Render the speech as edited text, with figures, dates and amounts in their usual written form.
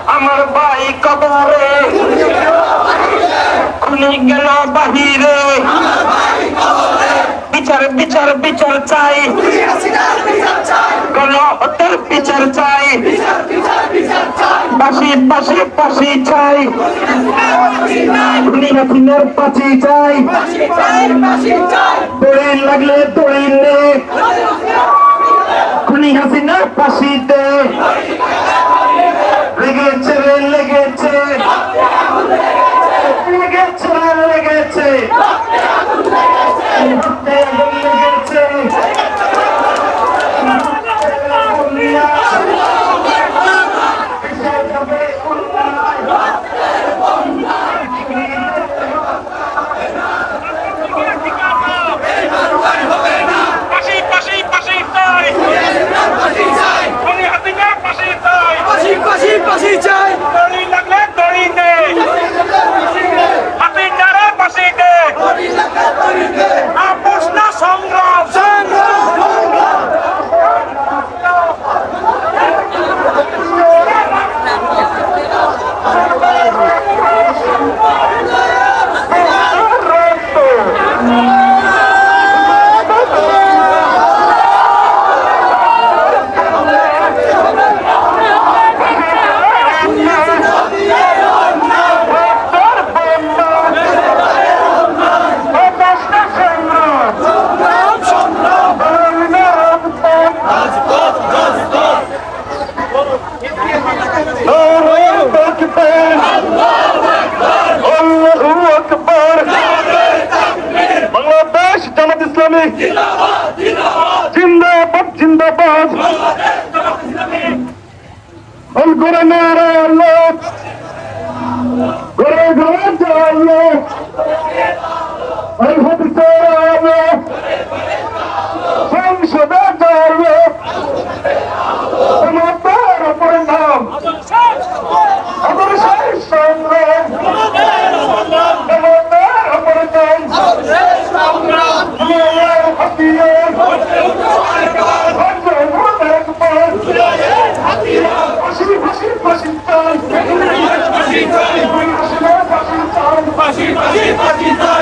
আমার ভাই কবরে খুনি গেল বাহিরে বিচার বিচার বিচার চাই গণহত্যার বিচার চাই পাশি পাশি পাশি চাই খুনি হাসিনার পাশি চাই দড়ি লাগলে দড়ি নে খুনি হাসিনার পাশিতে লেগেছে রে লেগেছে লেগেছে লেগেছে লেগেছে জিন্দাবাদ জিন্দাবাদ ঘরে নারা লোক ঘরে ঘরে যাইয়ে সংসদে যাইয়ে তোমার উপরে নাম আমার শেষ সংগ্রাম তোমার উপরে নাম Fascista!